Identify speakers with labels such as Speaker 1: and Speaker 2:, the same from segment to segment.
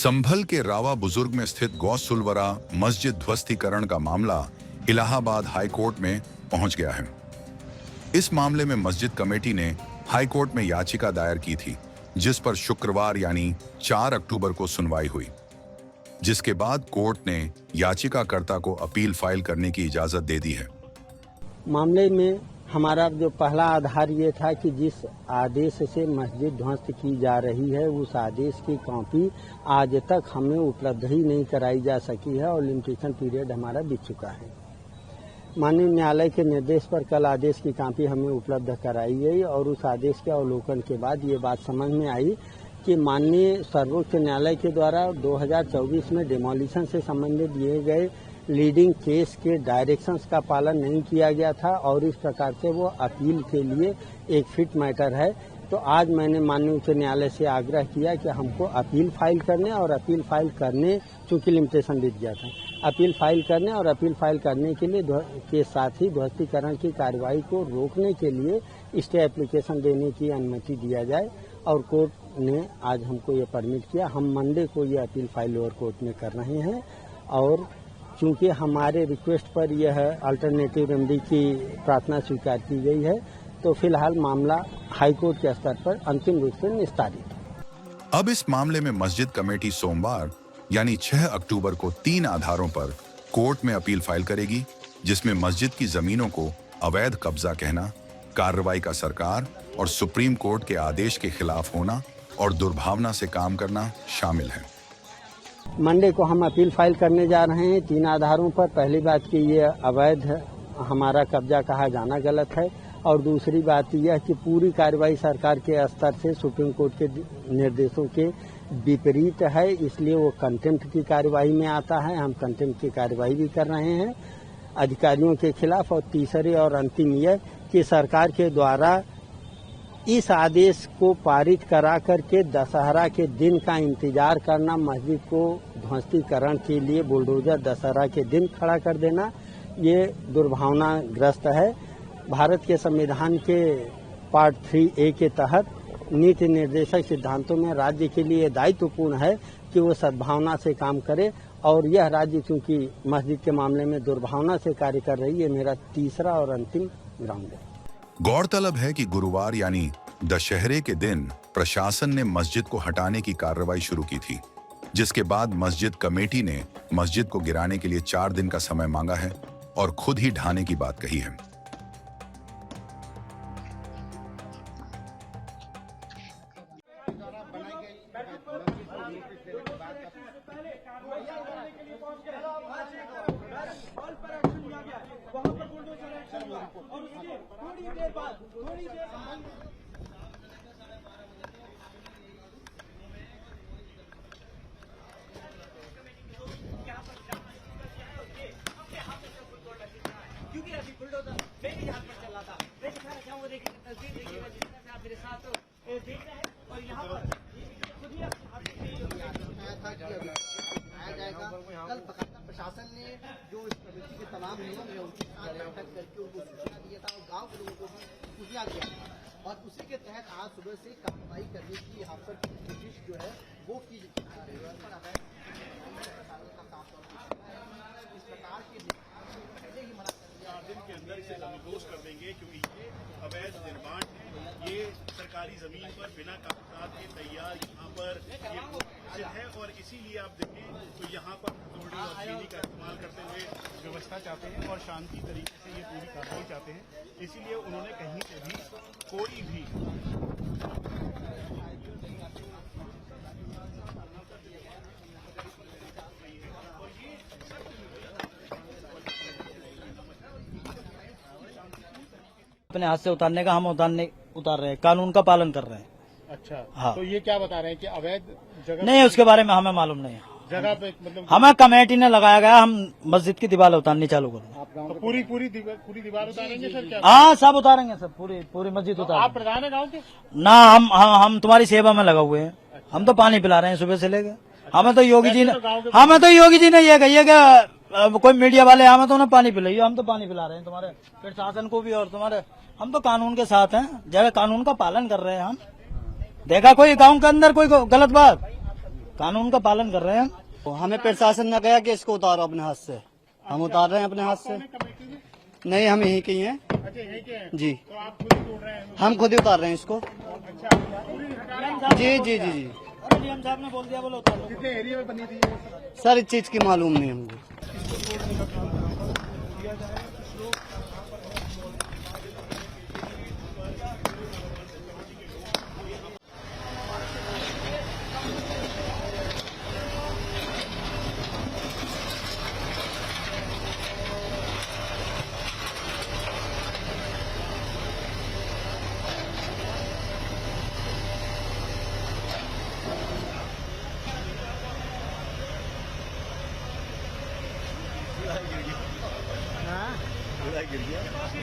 Speaker 1: संभल के रावा बुजुर्ग में स्थित गौसुलवरा मस्जिद ध्वस्तीकरण का मामला इलाहाबाद हाई कोर्ट में पहुंच गया है। इस मामले में मस्जिद कमेटी ने हाई कोर्ट में याचिका दायर की थी, जिस पर शुक्रवार यानी 4 अक्टूबर को सुनवाई हुई, जिसके बाद कोर्ट ने याचिकाकर्ता को अपील फाइल करने की इजाजत दे दी है।
Speaker 2: मामले में हमारा जो पहला आधार ये था कि जिस आदेश से मस्जिद ध्वस्त की जा रही है उस आदेश की कॉपी आज तक हमें उपलब्ध ही नहीं कराई जा सकी है और लिमिटेशन पीरियड हमारा बीत चुका है। माननीय न्यायालय के निर्देश पर कल आदेश की कॉपी हमें उपलब्ध कराई गई और उस आदेश के अवलोकन के बाद ये बात समझ में आई कि माननीय सर्वोच्च न्यायालय के द्वारा 2024 में डिमोलिशन से संबंधित दिए गए लीडिंग केस के डायरेक्शंस का पालन नहीं किया गया था और इस प्रकार से वो अपील के लिए एक फिट मैटर है। तो आज मैंने माननीय उच्च न्यायालय से आग्रह किया कि हमको अपील फाइल करने और अपील फाइल करने, चूंकि लिमिटेशन बीत गया था, अपील फाइल करने और अपील फाइल करने के लिए के साथ ही ध्वस्तीकरण की कार्रवाई को रोकने के लिए स्टे एप्लीकेशन देने की अनुमति दिया जाए और कोर्ट ने आज हमको ये परमिट किया। हम मंडे को ये अपील फाइल लोअर कोर्ट में कर रहे हैं और चूंकि हमारे रिक्वेस्ट पर यह अल्टरनेटिव रेमेडी की प्रार्थना स्वीकार की गई है, तो फिलहाल मामला हाई कोर्ट के स्तर पर अंतिम रूप से निस्तारित।
Speaker 1: अब इस मामले में मस्जिद कमेटी सोमवार यानी 6 अक्टूबर को 3 आधारों पर कोर्ट में अपील फाइल करेगी, जिसमें मस्जिद की जमीनों को अवैध कब्जा कहना, कार्रवाई का सरकार और सुप्रीम कोर्ट के आदेश के खिलाफ होना और दुर्भावना से काम करना शामिल है।
Speaker 2: मंडे को हम अपील फाइल करने जा रहे हैं 3 आधारों पर। पहली बात कि ये अवैध हमारा कब्जा कहा जाना गलत है और दूसरी बात यह कि पूरी कार्रवाई सरकार के स्तर से सुप्रीम कोर्ट के निर्देशों के विपरीत है, इसलिए वो कंटेम्प्ट की कार्रवाई में आता है। हम कंटेम्प्ट की कार्रवाई भी कर रहे हैं अधिकारियों के खिलाफ। और तीसरी और अंतिम यह कि सरकार के द्वारा इस आदेश को पारित करा करके दशहरा के दिन का इंतजार करना, मस्जिद को ध्वस्तीकरण के लिए बुलडोजर दशहरा के दिन खड़ा कर देना, ये दुर्भावनाग्रस्त है। भारत के संविधान के पार्ट 3A के तहत नीति निर्देशक सिद्धांतों में राज्य के लिए दायित्वपूर्ण है कि वो सद्भावना से काम करे और यह राज्य चूंकि मस्जिद के मामले में दुर्भावना से कार्य कर रही है, मेरा तीसरा और अंतिम ग्राउंड है।
Speaker 1: गौरतलब है कि गुरुवार यानी दशहरे के दिन प्रशासन ने मस्जिद को हटाने की कार्रवाई शुरू की थी, जिसके बाद मस्जिद कमेटी ने मस्जिद को गिराने के लिए 4 दिन का समय मांगा है और खुद ही ढाने की बात कही है।
Speaker 3: क्योंकि अभी बुलडोजर मेरे हाथ पर चला था, मैं दिखा रहा हूँ, वो देखिए तस्वीर देखिएगा, जिस तरह से आप मेरे साथ देख रहे हैं। और यहाँ पर खुद ही
Speaker 4: कल प्रशासन ने जो इस प्रवृत्ति के तमाम नियम है उनके साथ बैठक करके उनको सूचना दिया था और गांव के लोगों को भी सूचना दिया था और उसी के तहत आज सुबह से कार्रवाई करने की यहाँ पर कोशिश जो है वो की इस प्रकार के पहले ही मना
Speaker 5: दिन के अंदर इसे निर्दोष कर देंगे, क्योंकि ये अवैध निर्माण है। ये सरकारी जमीन पर बिना कागजात के तैयार यहाँ पर ये है और इसीलिए आप देखें तो यहाँ पर तोड़ी और चीनी का इस्तेमाल करते हुए व्यवस्था चाहते हैं और शांति तरीके से ये पूरी कार्रवाई चाहते हैं। इसीलिए उन्होंने कहीं से भी कोई भी
Speaker 6: अपने हाथ से उतारने का हम उतार रहे हैं, कानून का पालन कर रहे हैं।
Speaker 7: अच्छा,
Speaker 6: हाँ।
Speaker 7: तो ये क्या बता रहे हैं कि अवैध जगह
Speaker 6: नहीं, उसके बारे में हमें मालूम नहीं है।
Speaker 7: जगह पे मतलब
Speaker 6: हमें कमेटी ने लगाया गया, हम मस्जिद की दीवार उतारनी चालू करें।
Speaker 7: तो पूरी दीवार उतारेंगे सर? क्या
Speaker 6: हाँ, सब उतारेंगे, सब पूरी मस्जिद
Speaker 7: आप
Speaker 6: उतारेंगे।
Speaker 7: प्रधान है गाँव के?
Speaker 6: ना, हम तुम्हारी सेवा में लगा हुए हैं। हम तो पानी पिला रहे हैं सुबह से लेकर। हमें तो योगी जी ने ये कही है कि कोई मीडिया वाले हमें तो उन्हें पानी पिलाइए, हम तो पानी पिला रहे हैं तुम्हारे प्रशासन को भी और तुम्हारे। हम तो कानून के साथ हैं, जब कानून का पालन कर रहे हैं हम। देखा कोई गांव के अंदर कोई गलत बात? कानून का पालन कर रहे हैं हम।
Speaker 8: हमें प्रशासन ने कहा कि इसको उतारो अपने हाथ से, हम उतार रहे हैं अपने हाथ से।
Speaker 7: कमेटी में?
Speaker 8: नहीं, हम यहीं के ही हैं
Speaker 7: अच्छा, यहीं के हैं?
Speaker 8: जी।
Speaker 7: तो आप खुद ही तोड़ रहे हैं?
Speaker 8: हम खुद ही उतार रहे हैं इसको।
Speaker 7: अच्छा, पूरी हटा रहे हैं?
Speaker 8: जी जी जी जी।
Speaker 6: डीएम साहब ने बोल दिया बोलो उतारो।
Speaker 7: कितने एरिया में बनी थी ये?
Speaker 8: सर इस चीज की मालूम नहीं हमको।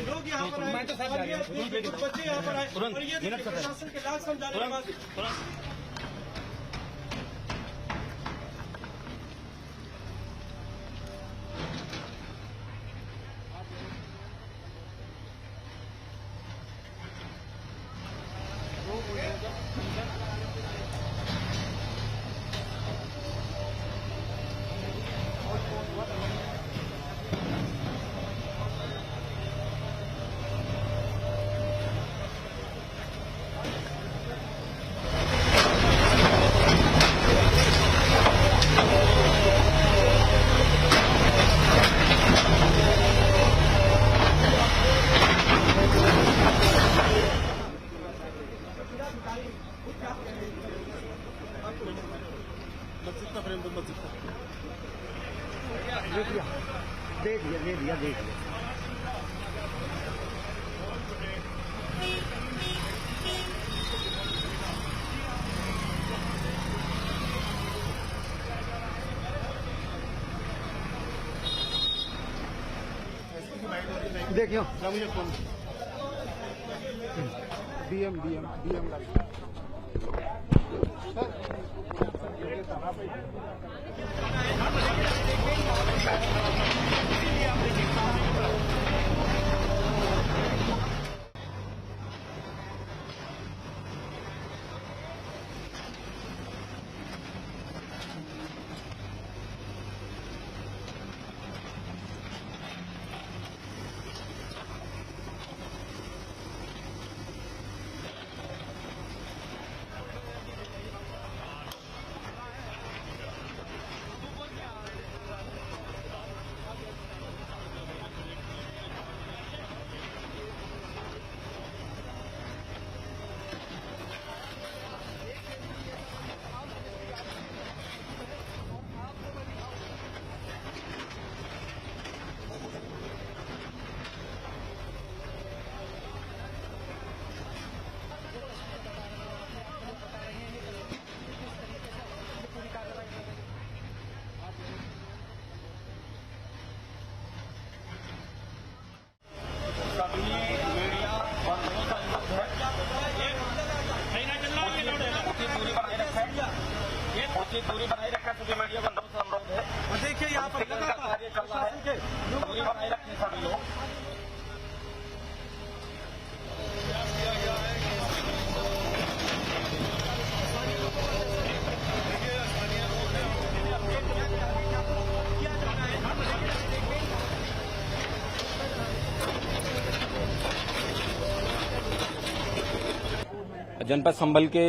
Speaker 3: लोग यहाँ पर आए, कुछ बच्चे यहाँ पर आए और ये देखिए प्रशासन के लाख समझाने के बाद
Speaker 8: देखियो
Speaker 7: डीएम
Speaker 3: दूरी बनाए रखा, सभी मीडिया बंदोबस्त अवरोध है। देखिए यहाँ पर कार्य चल रहा है, दूरी बनाए रखें सभी लोग।
Speaker 9: जनपद संभल के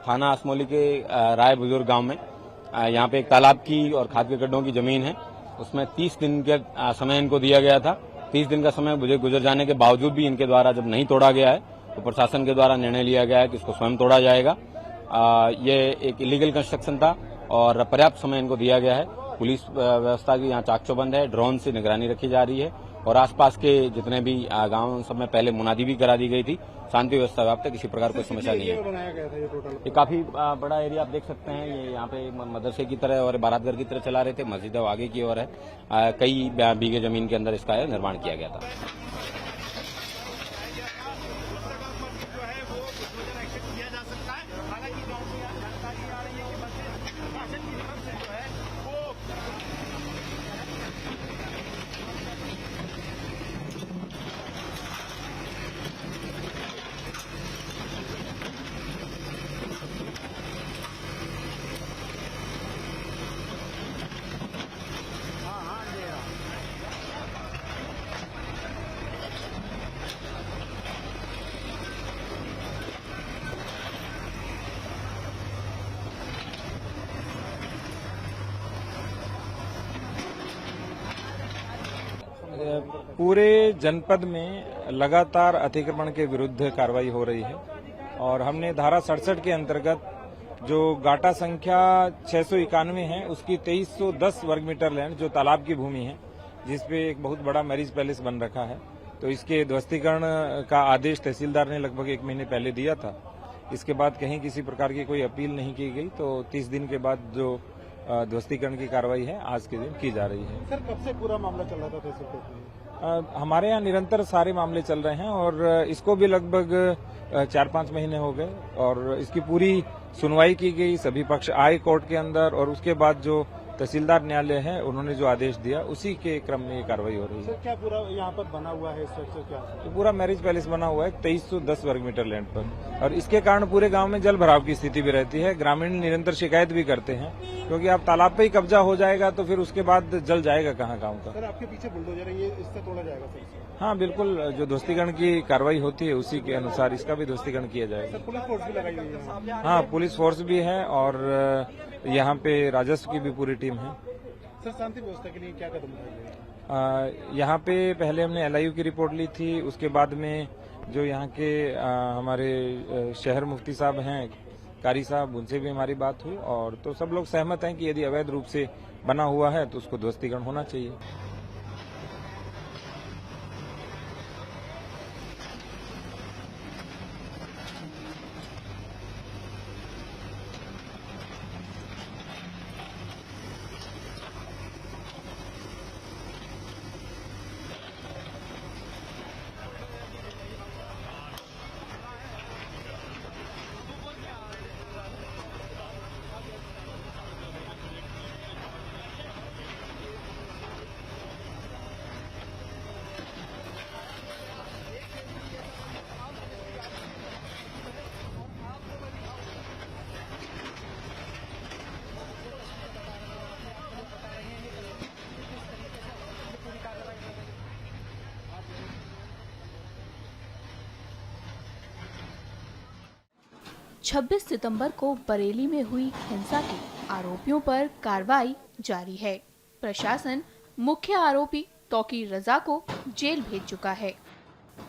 Speaker 9: थाना असमौली के राय बुजुर्ग गांव में यहाँ पे एक तालाब की और खाद के गड्ढों की जमीन है। उसमें 30 दिन के समय इनको दिया गया था। 30 दिन का समय गुजर जाने के बावजूद भी इनके द्वारा जब नहीं तोड़ा गया है तो प्रशासन के द्वारा निर्णय लिया गया है कि इसको स्वयं तोड़ा जाएगा। ये एक इलीगल कंस्ट्रक्शन था और पर्याप्त समय इनको दिया गया है। पुलिस व्यवस्था की यहाँ चाकचौबंद है, ड्रोन से निगरानी रखी जा रही है और आसपास के जितने भी गांव सब में पहले मुनादी भी करा दी गई थी। शांति व्यवस्था व्याप्त है, किसी प्रकार कोई समस्या नहीं है।
Speaker 7: बनाया गया था ये टोटल?
Speaker 9: ये काफी बड़ा एरिया आप देख सकते हैं। ये यहाँ पे मदरसे की तरह और बारात घर की तरह चला रहे थे। मस्जिद आगे की ओर है। कई बीघे जमीन के अंदर इसका निर्माण किया गया था।
Speaker 10: पूरे जनपद में लगातार अतिक्रमण के विरुद्ध कार्रवाई हो रही है और हमने धारा 67 के अंतर्गत जो गाटा संख्या 691 है उसकी 2310 वर्ग मीटर लैंड जो तालाब की भूमि है जिसपे एक बहुत बड़ा मैरिज पैलेस बन रखा है, तो इसके ध्वस्तीकरण का आदेश तहसीलदार ने लगभग 1 महीने पहले दिया था। इसके बाद कहीं किसी प्रकार की कोई अपील नहीं की गई, तो 30 दिन के बाद जो ध्वस्तीकरण की कार्रवाई है आज के दिन की जा रही है।
Speaker 7: सर कब से पूरा मामला चल रहा था तहसील कोर्ट में?
Speaker 10: हमारे यहाँ निरंतर सारे मामले चल रहे हैं और इसको भी लगभग 4-5 महीने हो गए और इसकी पूरी सुनवाई की गई, सभी पक्ष आए कोर्ट के अंदर और उसके बाद जो तहसीलदार न्यायालय है उन्होंने जो आदेश दिया उसी के क्रम में ये कार्रवाई हो रही है।
Speaker 7: सर क्या पूरा यहाँ पर बना हुआ है स्ट्रक्चर क्या?
Speaker 10: तो पूरा मैरिज पैलेस बना हुआ है 2310 वर्ग मीटर लैंड पर और इसके कारण पूरे गांव में जल भराव की स्थिति भी रहती है। ग्रामीण निरंतर शिकायत भी करते हैं क्योंकि अब तालाब पे ही कब्जा हो जाएगा तो फिर उसके बाद जल जाएगा कहाँ गाँव का।
Speaker 7: सर आपके पीछे बुलडोजर है, ये इससे तोड़ा जाएगा सर?
Speaker 10: हाँ बिल्कुल, जो ध्वस्तीकरण की कार्रवाई होती है उसी के अनुसार इसका भी ध्वस्तीकरण किया जाएगा।
Speaker 7: पुलिस फोर्स भी लगाई गई है?
Speaker 10: हाँ, पुलिस फोर्स भी है और यहाँ पे राजस्व की भी पूरी टीम है।
Speaker 7: सर शांति व्यवस्था के लिए क्या कदम उठाए गए?
Speaker 10: यहाँ पे पहले हमने LIU की रिपोर्ट ली थी, उसके बाद में जो यहाँ के हमारे शहर मुफ्ती साहब हैं कारी साहब, उनसे भी हमारी बात हुई और तो सब लोग सहमत हैं कि यदि अवैध रूप से बना हुआ है तो उसको ध्वस्तीकरण होना चाहिए।
Speaker 11: 26 सितंबर को बरेली में हुई हिंसा के आरोपियों पर कार्रवाई जारी है। प्रशासन मुख्य आरोपी तौकीर रजा को जेल भेज चुका है।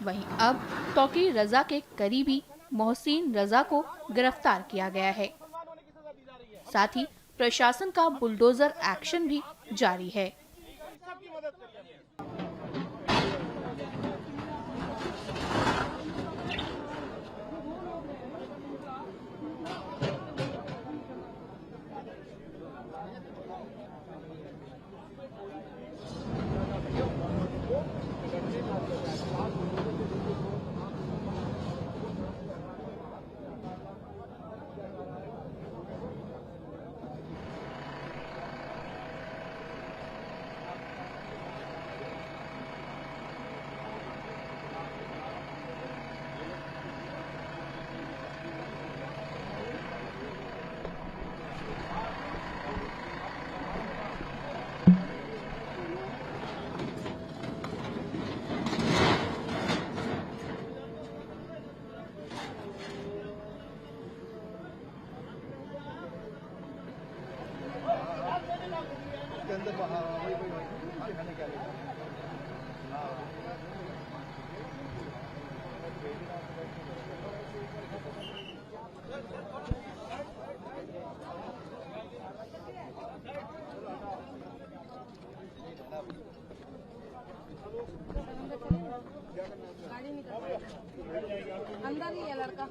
Speaker 11: वहीं अब तौकीर रजा के करीबी मोहसिन रजा को गिरफ्तार किया गया है। साथ ही प्रशासन का बुलडोजर एक्शन भी जारी है।
Speaker 12: अंदर ही है लड़का।